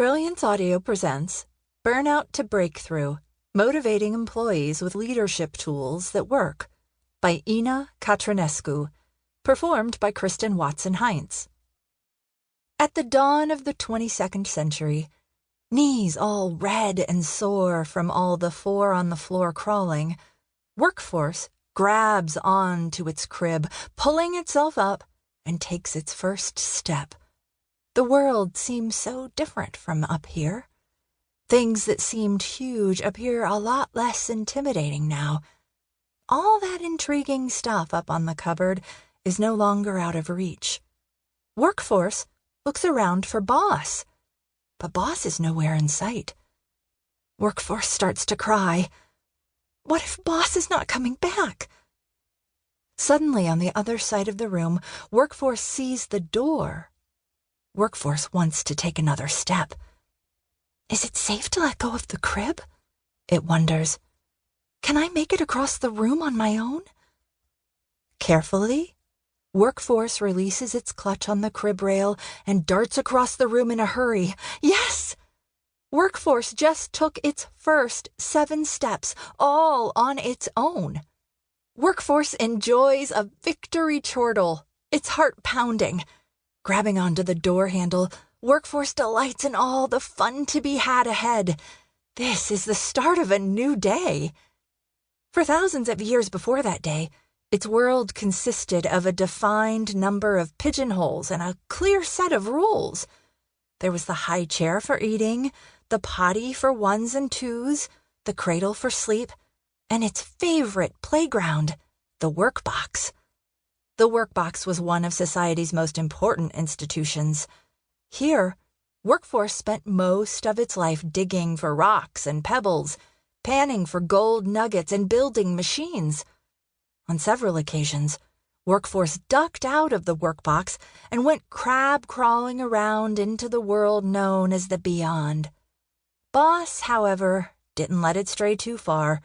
Brilliance Audio presents Burnout to Breakthrough, Motivating Employees with Leadership Tools That Work by Ina Catrinescu, performed by Kristen Watson-Heinz. At the dawn of the 22nd century, knees all red and sore from all the four-on-the-floor crawling, workforce grabs on to its crib, pulling itself up, and takes its first step. The world seems so different from up here. Things that seemed huge appear a lot less intimidating now. All that intriguing stuff up on the cupboard is no longer out of reach. Workforce looks around for Boss, but Boss is nowhere in sight. Workforce starts to cry. What if Boss is not coming back? Suddenly, on the other side of the room, Workforce sees the door. Workforce wants to take another step. Is it safe to let go of the crib? It wonders. Can I make it across the room on my own? Carefully, Workforce releases its clutch on the crib rail and darts across the room in a hurry. Yes! Workforce just took its first 7 steps, all on its own. Workforce enjoys a victory chortle, its heart pounding. Grabbing onto the door handle, Workforce delights in all the fun to be had ahead. This is the start of a new day. For thousands of years before that day, its world consisted of a defined number of pigeonholes and a clear set of rules. There was the high chair for eating, the potty for ones and twos, the cradle for sleep, and its favorite playground, the workbox. The workbox was one of society's most important institutions. Here, Workforce spent most of its life digging for rocks and pebbles, panning for gold nuggets, and building machines. On several occasions, Workforce ducked out of the workbox and went crab-crawling around into the world known as the beyond. Boss, however, didn't let it stray too far.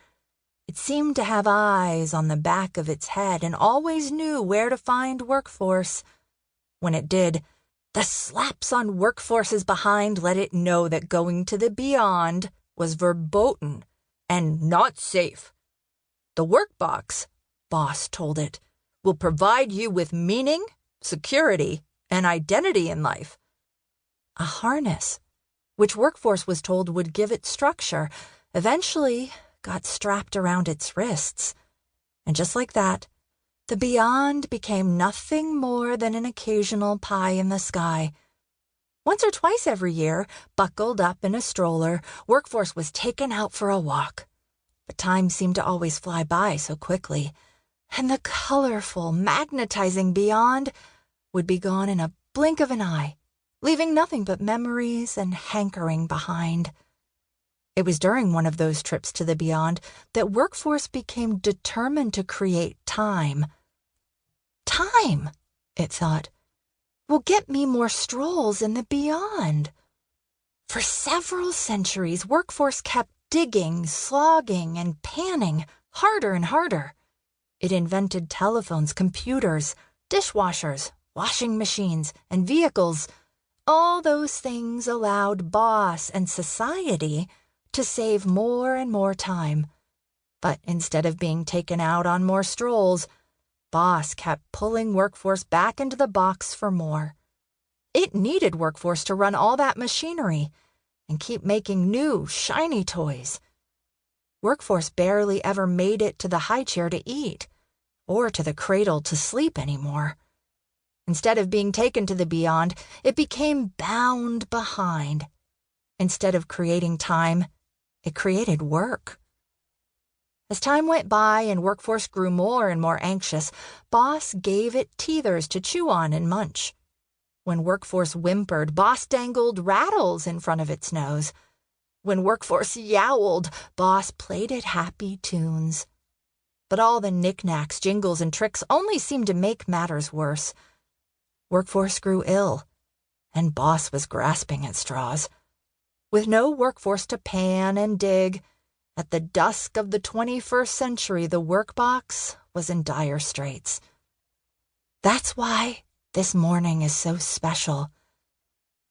It seemed to have eyes on the back of its head and always knew where to find Workforce. When it did, the slaps on Workforce's behind let it know that going to the beyond was verboten and not safe. The workbox, Boss told it, will provide you with meaning, security, and identity in life. A harness, which Workforce was told would give it structure, eventually got strapped around its wrists. And just like that, the beyond became nothing more than an occasional pie in the sky. Once or twice every year, buckled up in a stroller, Workforce was taken out for a walk. But time seemed to always fly by so quickly, and the colorful, magnetizing beyond would be gone in a blink of an eye, leaving nothing but memories and hankering behind. It was during one of those trips to the beyond that Workforce became determined to create time. Time, it thought, will get me more strolls in the beyond. For several centuries, Workforce kept digging, slogging, and panning harder and harder. It invented telephones, computers, dishwashers, washing machines, and vehicles. All those things allowed Boss and society to save more and more time. But instead of being taken out on more strolls, Boss kept pulling Workforce back into the box for more. It needed Workforce to run all that machinery and keep making new, shiny toys. Workforce barely ever made it to the high chair to eat, or to the cradle to sleep anymore. Instead of being taken to the beyond, it became bound behind. Instead of creating time, it created work. As time went by and Workforce grew more and more anxious, Boss gave it teethers to chew on and munch. When Workforce whimpered, Boss dangled rattles in front of its nose. When Workforce yowled, Boss played it happy tunes. But all the knickknacks, jingles, and tricks only seemed to make matters worse. Workforce grew ill, and Boss was grasping at straws. With no Workforce to pan and dig, at the dusk of the 21st century, the workbox was in dire straits. That's why this morning is so special.